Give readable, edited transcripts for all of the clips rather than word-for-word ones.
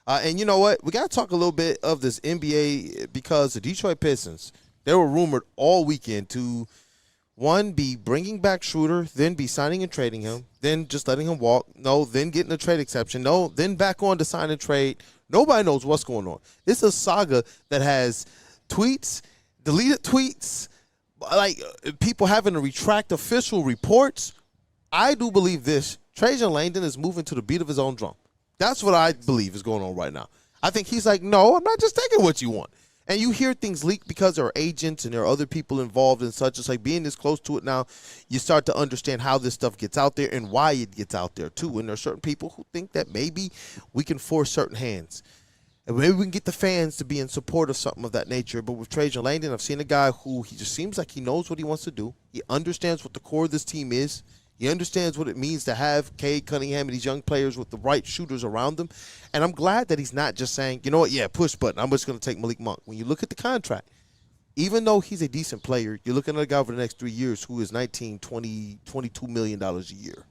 And you know what? We got to talk a little bit of this NBA because the Detroit Pistons, they were rumored all weekend to, one, be bringing back Schroeder, then be signing and trading him, then just letting him walk, no, then getting a trade exception, no, then back on to sign and trade. Nobody knows what's going on. It's a saga that has tweets, deleted tweets, like people having to retract official reports. I do believe this. Trajan Langdon is moving to the beat of his own drum. That's what I believe is going on right now. I think he's like, no, I'm not just taking what you want. And you hear things leak because there are agents and there are other people involved and such. It's like being this close to it now, you start to understand how this stuff gets out there and why it gets out there too. And there are certain people who think that maybe we can force certain hands. And maybe we can get the fans to be in support of something of that nature. But with Trajan Langdon, I've seen a guy who he just seems like he knows what he wants to do. He understands what the core of this team is. He understands what it means to have Cade Cunningham and these young players with the right shooters around them. And I'm glad that he's not just saying, you know what, yeah, push button, I'm just going to take Malik Monk. When you look at the contract, even though he's a decent player, you're looking at a guy over the next 3 years who is $19, $20, $22 million a year.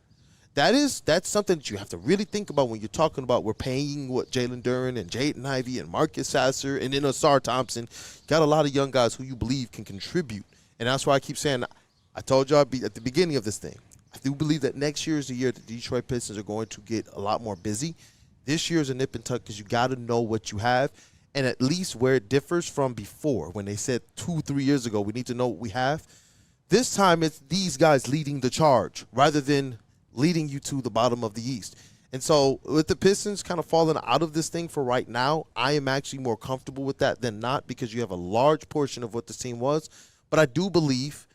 That's something that you have to really think about when you're talking about we're paying what Jalen Duren and Jaden Ivey and Marcus Sasser and then Asar Thompson. Got a lot of young guys who you believe can contribute. And that's why I keep saying, I told y'all at the beginning of this thing, I do believe that next year is the year that the Detroit Pistons are going to get a lot more busy. This year is a nip and tuck because you got to know what you have. And at least where it differs from before, when they said 2-3 years ago, we need to know what we have. This time it's these guys leading the charge rather than leading you to the bottom of the East. And so with the Pistons kind of falling out of this thing for right now, I am actually more comfortable with that than not because you have a large portion of what this team was. But I do believe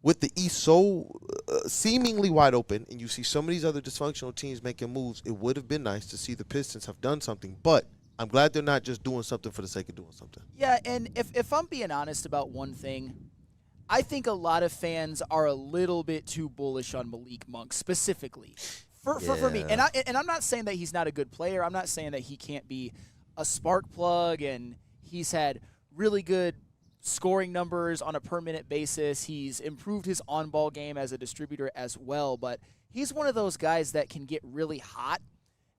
with the East so seemingly wide open and you see some of these other dysfunctional teams making moves, it would have been nice to see the Pistons have done something. But I'm glad they're not just doing something for the sake of doing something. Yeah, and if I'm being honest about one thing, I think a lot of fans are a little bit too bullish on Malik Monk specifically for me. And I'm not saying that he's not a good player. I'm not saying that he can't be a spark plug, and he's had really good scoring numbers on a per-minute basis. He's improved his on-ball game as a distributor as well, but he's one of those guys that can get really hot,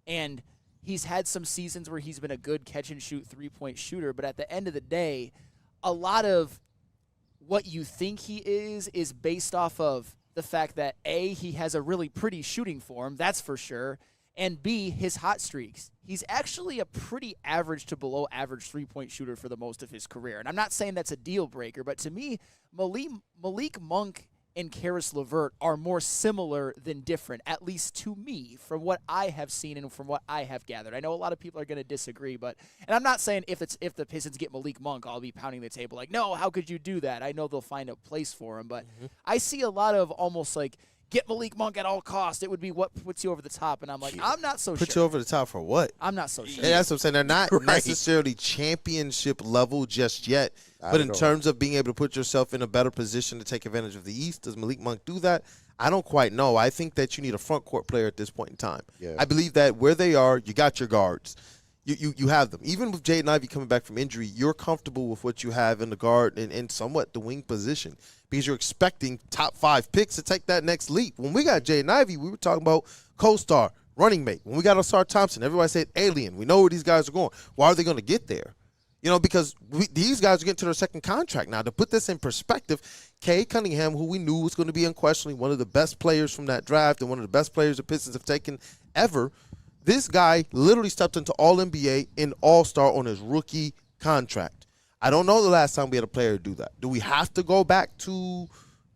and he's had some seasons where he's been a good catch-and-shoot three-point shooter, but at the end of the day, a lot of what you think he is based off of the fact that, A, he has a really pretty shooting form, that's for sure, and B, his hot streaks. He's actually a pretty average to below average three-point shooter for the most of his career. And I'm not saying that's a deal breaker, but to me, Malik Monk and Karis LeVert are more similar than different, at least to me, from what I have seen and from what I have gathered. I know a lot of people are going to disagree, and I'm not saying if the Pistons get Malik Monk, I'll be pounding the table like, no, how could you do that? I know they'll find a place for him, but I see a lot of almost like, get Malik Monk at all costs. It would be what puts you over the top. And I'm like, I'm not so sure. Put you over the top for what? I'm not so sure. Yeah, that's what I'm saying. They're not necessarily championship level just yet. But in terms of being able to put yourself in a better position to take advantage of the East, does Malik Monk do that? I don't quite know. I think that you need a front court player at this point in time. Yeah. I believe that where they are, you got your guards. You have them. Even with Jaden Ivey coming back from injury, you're comfortable with what you have in the guard and somewhat the wing position because you're expecting top 5 picks to take that next leap. When we got Jaden Ivey, we were talking about co-star, running mate. When we got Asar Thompson, everybody said alien. We know where these guys are going. Why are they going to get there? You know, because these guys are getting to their second contract now. To put this in perspective, Cade Cunningham, who we knew was going to be unquestionably one of the best players from that draft and one of the best players the Pistons have taken ever, this guy literally stepped into All-NBA and All-Star on his rookie contract. I don't know the last time we had a player do that. Do we have to go back to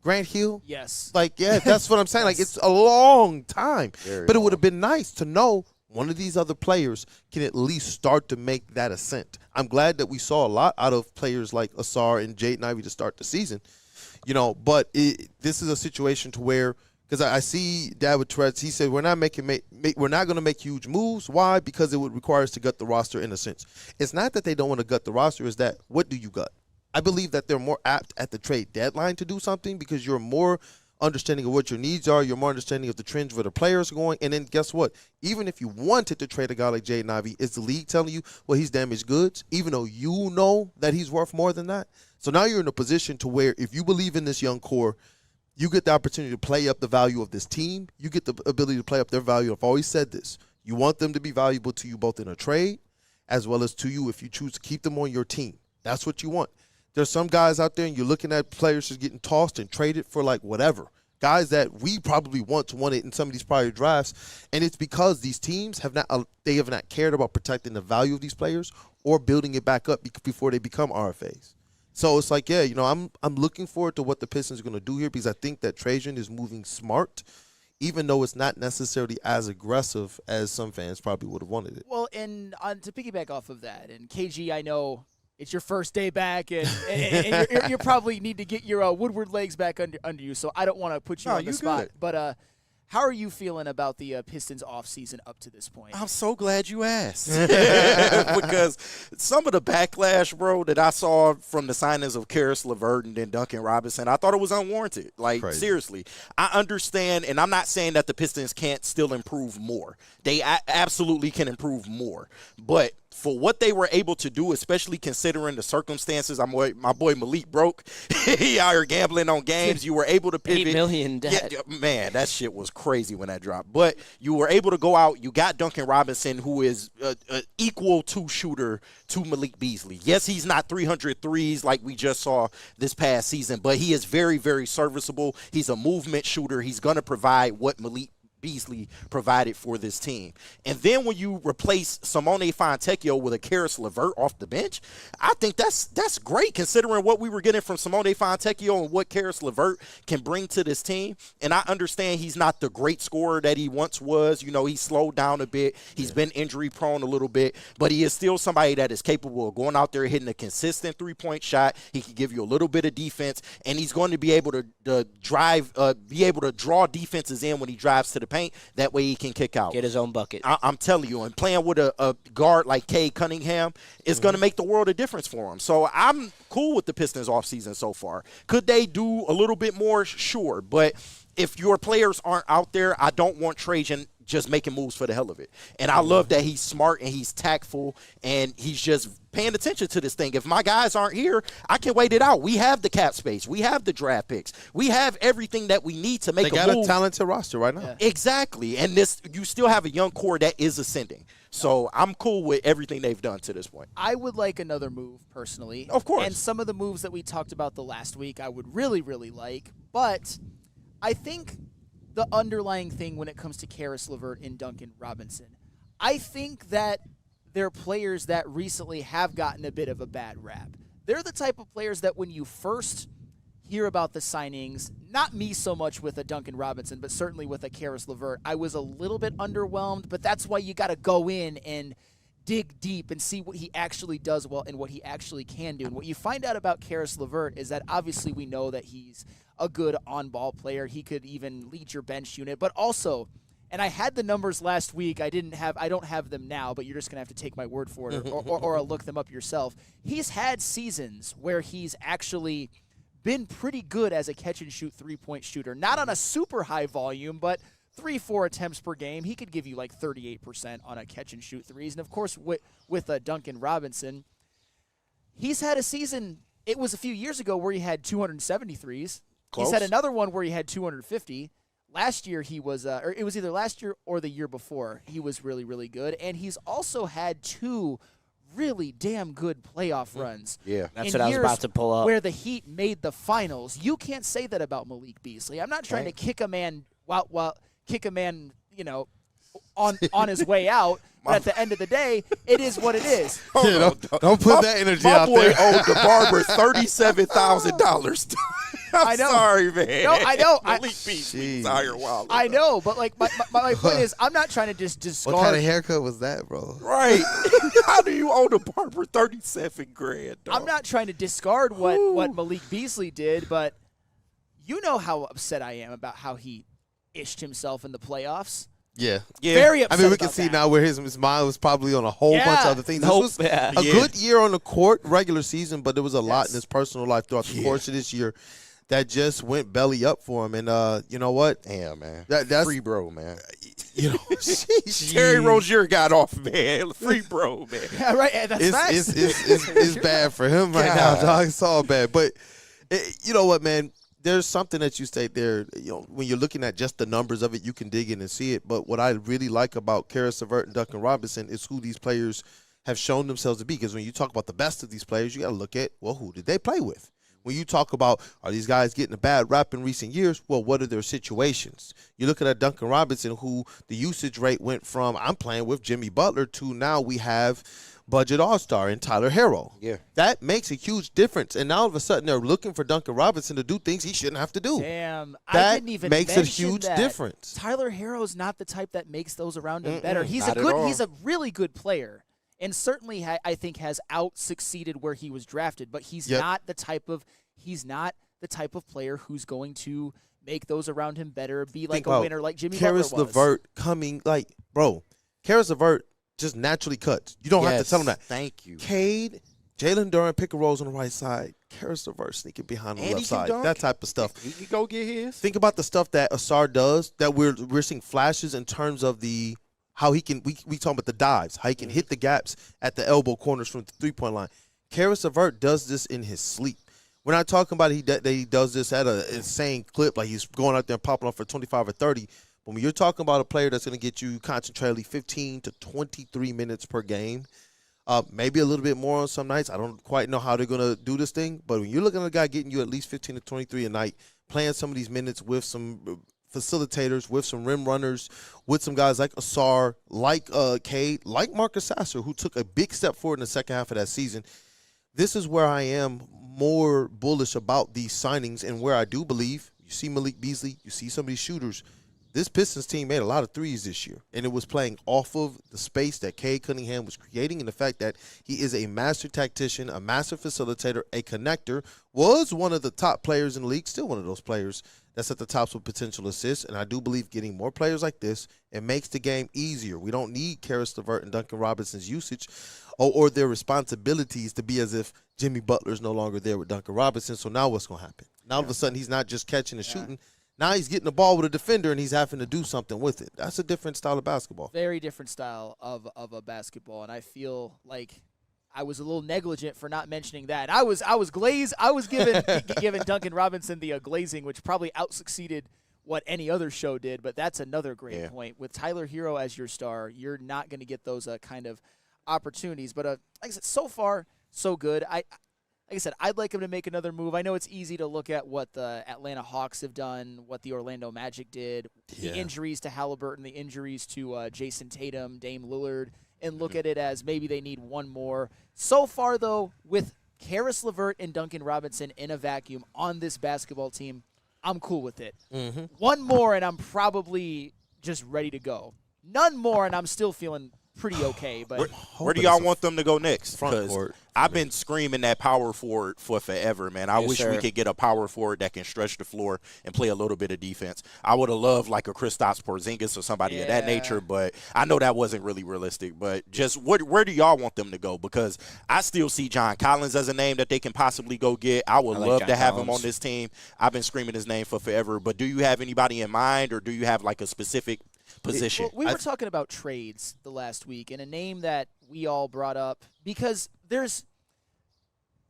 Grant Hill? Yes. Like, yeah, that's what I'm saying. Yes. Like, it's a long time. But it would have been nice to know one of these other players can at least start to make that ascent. I'm glad that we saw a lot out of players like Asar and Jaden Ivey to start the season. You know, but this is a situation to where – because I see Dad with Tourette's, he said we're not going to make huge moves. Why? Because it would require us to gut the roster in a sense. It's not that they don't want to gut the roster. It's that what do you gut? I believe that they're more apt at the trade deadline to do something because you're more understanding of what your needs are. You're more understanding of the trends where the players are going. And then guess what? Even if you wanted to trade a guy like Jaden Ivey, is the league telling you, well, he's damaged goods, even though you know that he's worth more than that? So now you're in a position to where if you believe in this young core, you get the opportunity to play up the value of this team. You get the ability to play up their value. I've always said this. You want them to be valuable to you both in a trade as well as to you if you choose to keep them on your team. That's what you want. There's some guys out there, and you're looking at players just getting tossed and traded for like whatever. Guys that we probably once wanted in some of these prior drafts, and it's because these teams have not cared about protecting the value of these players or building it back up before they become RFAs. So it's like, yeah, I'm looking forward to what the Pistons are going to do here because I think that Trajan is moving smart, even though it's not necessarily as aggressive as some fans probably would have wanted it. Well, and to piggyback off of that, and KG, I know it's your first day back, and you probably need to get your Woodward legs back under you, so I don't want to put you on the spot. Good. But how are you feeling about the Pistons offseason up to this point? I'm so glad you asked. Because some of the backlash, bro, that I saw from the signings of Karis LeVert and then Duncan Robinson, I thought it was unwarranted. Like, crazy. Seriously. I understand, and I'm not saying that the Pistons can't still improve more. They absolutely can improve more. But for what they were able to do, especially considering the circumstances, my boy Malik broke. He out here gambling on games. You were able to pivot. $8 million debt. Yeah, man, that shit was crazy when that dropped. But you were able to go out. You got Duncan Robinson, who is an equal two shooter to Malik Beasley. Yes, he's not 300 threes like we just saw this past season, but he is very, very serviceable. He's a movement shooter. He's going to provide what Malik Beasley provided for this team. And then when you replace Simone Fontecchio with a Karis LeVert off the bench, I think that's great considering what we were getting from Simone Fontecchio and what Karis LeVert can bring to this team. And I understand he's not the great scorer that he once was. He slowed down a bit. He's been injury prone a little bit, but he is still somebody that is capable of going out there hitting a consistent three-point shot. He can give you a little bit of defense, and he's going to be able to draw defenses in when he drives to the paint. That way he can kick out. Get his own bucket. I'm telling you, and playing with a guard like Cade Cunningham is going to make the world a difference for him. So I'm cool with the Pistons offseason so far. Could they do a little bit more? Sure. But if your players aren't out there, I don't want Trajan just making moves for the hell of it. And I love that he's smart and he's tactful and he's just paying attention to this thing. If my guys aren't here, I can wait it out. We have the cap space. We have the draft picks. We have everything that we need to make a move. They got a talented roster right now. Yeah. Exactly. And you still have a young core that is ascending. So I'm cool with everything they've done to this point. I would like another move personally. Of course. And some of the moves that we talked about the last week I would really, really like. But I think the underlying thing when it comes to Karis LeVert and Duncan Robinson, I think that they're players that recently have gotten a bit of a bad rap. They're the type of players that when you first hear about the signings, not me so much with a Duncan Robinson, but certainly with a Karis LeVert, I was a little bit underwhelmed, but that's why you got to go in and dig deep and see what he actually does well and what he actually can do. And what you find out about Karis LeVert is that obviously we know that he's a good on-ball player. He could even lead your bench unit, but also, and I had the numbers last week. I don't have them now, but you're just going to have to take my word for it or look them up yourself. He's had seasons where he's actually been pretty good as a catch-and-shoot three-point shooter. Not on a super high volume, but 3-4 attempts per game. He could give you like 38% on a catch-and-shoot threes. And, of course, with Duncan Robinson, he's had a season, it was a few years ago, where he had 270 threes. Close. He's had another one where he had 250. Last year he was, or it was either last year or the year before, he was really, really good. And he's also had two really damn good playoff runs. Yeah, that's what I was about to pull up. Where the Heat made the finals. You can't say that about Malik Beasley. I'm not trying to kick a man on his way out. But at the end of the day, it is what it is. Don't put that energy out there. My boy owed the barber $37,000. I'm sorry, man. No, I know. I know, but like my point is, I'm not trying to just discard. What kind of haircut was that, bro? Right. How do you owe the barber $37,000? I'm not trying to discard what Malik Beasley did, but you know how upset I am about how he ished himself in the playoffs. Yeah. Very upset. I mean, we can see now where his mind was probably on a whole bunch of other things. This was a good year on the court, regular season, but there was a lot in his personal life throughout the course of this year that just went belly up for him. And you know what? Damn, man. That's free bro, man. Terry Rozier got off, man. Free bro, man. Yeah, right. That's it's bad for him right now, dog. It's all bad. But you know what, man? there's something that you state there. When you're looking at just the numbers of it, you can dig in and see it. But what I really like about Karis LeVert and Duncan Robinson is who these players have shown themselves to be. Because when you talk about the best of these players, you got to look at, well, who did they play with? When you talk about, are these guys getting a bad rap in recent years? Well, what are their situations? You're looking at Duncan Robinson, who the usage rate went from, I'm playing with Jimmy Butler, to now we have budget all-star in Tyler Herro. Yeah. That makes a huge difference. And now all of a sudden they're looking for Duncan Robinson to do things he shouldn't have to do. Damn. That I didn't even makes a mention huge that. difference. Tyler Herro's not the type that makes those around him better. He's He's a really good player. And certainly, I think, has out-succeeded where he was drafted. But he's not the type of player who's going to make those around him better, be like a winner like Jimmy Butler was. Karis LeVert coming, Karis LeVert just naturally cuts. You don't have to tell him that. Thank you. Cade, Jalen Duren pick and rolls on the right side. Karis LeVert sneaking behind the left side. That type of stuff. He can go get his. Think about the stuff that Asar does, that we're seeing flashes in terms of the how he can, we talking about the dives, how he can hit the gaps at the elbow corners from the three-point line. Karis LeVert does this in his sleep. We're not talking about that he does this at an insane clip, like he's going out there and popping off for 25 or 30. But when you're talking about a player that's going to get you concentratedly 15 to 23 minutes per game, maybe a little bit more on some nights. I don't quite know how they're going to do this thing. But when you're looking at a guy getting you at least 15 to 23 a night, playing some of these minutes with some facilitators, with some rim runners, with some guys like Asar, like Cade, like Marcus Sasser, who took a big step forward in the second half of that season, this is where I am more bullish about these signings, and where I do believe you see Malik Beasley, you see some of these shooters. This Pistons team made a lot of threes this year, and it was playing off of the space that Cade Cunningham was creating, and the fact that he is a master tactician, a master facilitator, a connector, was one of the top players in the league, still one of those players that's at the tops with potential assists. And I do believe getting more players like this, it makes the game easier. We don't need Karis LeVert and Duncan Robinson's usage or their responsibilities to be as if Jimmy Butler's no longer there with Duncan Robinson. So now what's going to happen? Now all of a sudden he's not just catching and shooting. Now he's getting the ball with a defender and he's having to do something with it. That's a different style of basketball. Very different style of a basketball, and I feel like I was a little negligent for not mentioning that. I was glazed. I was giving Duncan Robinson the glazing, which probably outsucceeded what any other show did. But that's another great point. With Tyler Herro as your star, you're not going to get those kind of opportunities. But like I said, so far so good. Like I said, I'd like him to make another move. I know it's easy to look at what the Atlanta Hawks have done, what the Orlando Magic did, the injuries to Halliburton, the injuries to Jason Tatum, Dame Lillard, and look at it as maybe they need one more. So far, though, with Karis LeVert and Duncan Robinson in a vacuum on this basketball team, I'm cool with it. One more, and I'm probably just ready to go. None more, and I'm still feeling pretty okay. But where do y'all want them to go next? Front court. I've been screaming that power forward for forever, man. I wish we could get a power forward that can stretch the floor and play a little bit of defense. I would have loved like a Kristaps Porzingis or somebody of that nature, but I know that wasn't really realistic. But just where do y'all want them to go? Because I still see John Collins as a name that they can possibly go get. I would love to have him on this team. I've been screaming his name for forever. But do you have anybody in mind, or do you have like a specific position? Well, we were talking about trades the last week, and a name that we all brought up because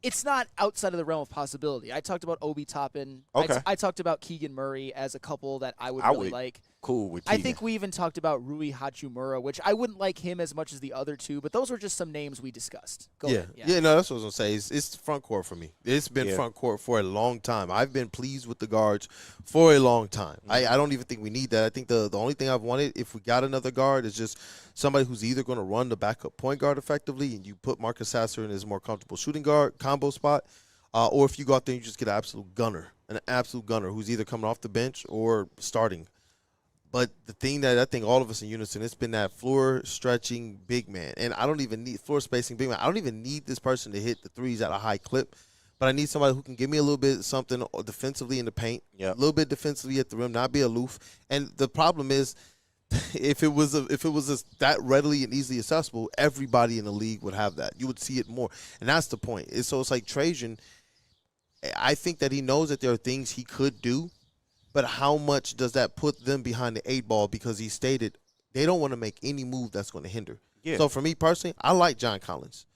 it's not outside of the realm of possibility. I talked about Obi Toppin. Okay. I talked about Keegan Murray as a couple that I would really like. Cool with Keegan. I think we even talked about Rui Hachimura, which I wouldn't like him as much as the other two, but those were just some names we discussed. Go ahead. Yeah, no, that's what I was going to say. It's front court for me. It's been front court for a long time. I've been pleased with the guards for a long time. I don't even think we need that. I think the only thing I've wanted, if we got another guard, is just somebody who's either going to run the backup point guard effectively and you put Marcus Sasser in his more comfortable shooting guard combo spot, or if you go out there and you just get an absolute gunner who's either coming off the bench or starting. But the thing that I think all of us in unison, it's been that floor stretching big man. And I don't even need floor spacing big man. I don't even need this person to hit the threes at a high clip. But I need somebody who can give me a little bit something defensively in the paint, a little bit defensively at the rim, not be aloof. And the problem is, if it was that readily and easily accessible, everybody in the league would have that. You would see it more. And that's the point. So it's like Trajan, I think that he knows that there are things he could do. But how much does that put them behind the eight ball? Because he stated they don't want to make any move that's going to hinder. Yeah. So for me personally, I like John Collins.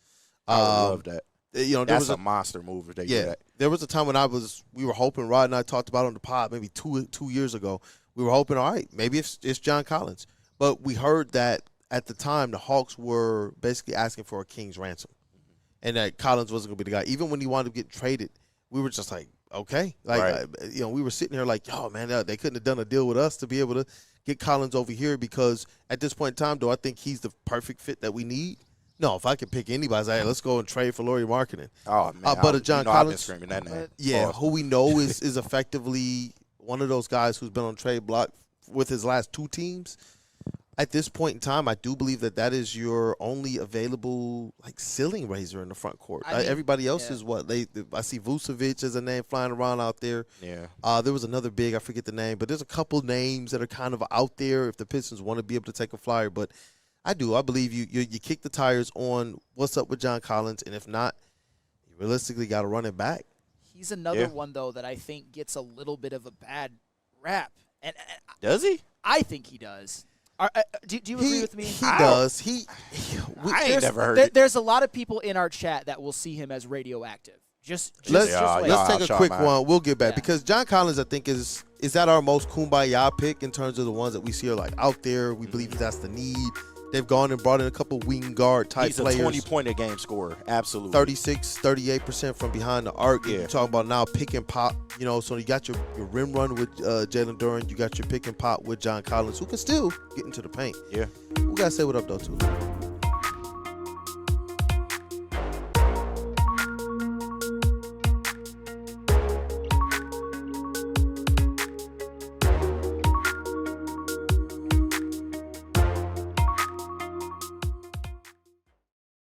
I love that. There That's was a monster move if they do yeah. that. There was a time when we were hoping. Rod and I talked about it on the pod maybe two years ago. We were hoping, all right, maybe it's John Collins, but we heard that at the time the Hawks were basically asking for a king's ransom, and that Collins wasn't going to be the guy. Even when he wanted to get traded, we were just like, okay, we were sitting here like, yo, man, they couldn't have done a deal with us to be able to get Collins over here, because at this point in time, do I think he's the perfect fit that we need? No, if I could pick anybody, I'd say, hey, let's go and trade for Lauri Markkanen. Oh, man. But John Collins, I've been screaming that name. Yeah, who we know is effectively one of those guys who's been on trade block with his last 2 teams. At this point in time, I do believe that is your only available ceiling raiser in the front court. Everybody else is what I see Vucevic as a name flying around out there. Yeah. There was another big, I forget the name, but there's a couple names that are kind of out there if the Pistons want to be able to take a flyer. But I believe you kick the tires on what's up with John Collins, and if not, you realistically got to run it back. He's another one though that I think gets a little bit of a bad rap. And does he? I think he does. Do you agree with me? He does. I ain't never heard it. There's a lot of people in our chat that will see him as radioactive. Let's take a quick one. We'll get back because John Collins, I think, is that our most kumbaya pick in terms of the ones that we see are out there. We believe that's the need. They've gone and brought in a couple wing guard type players. He's a 20-point-a-game scorer, absolutely. 36, 38% from behind the arc. Yeah. You're talking about now pick and pop. So you got your rim run with Jalen Duren. You got your pick and pop with John Collins, who can still get into the paint. Yeah. We got to say what up, though, too.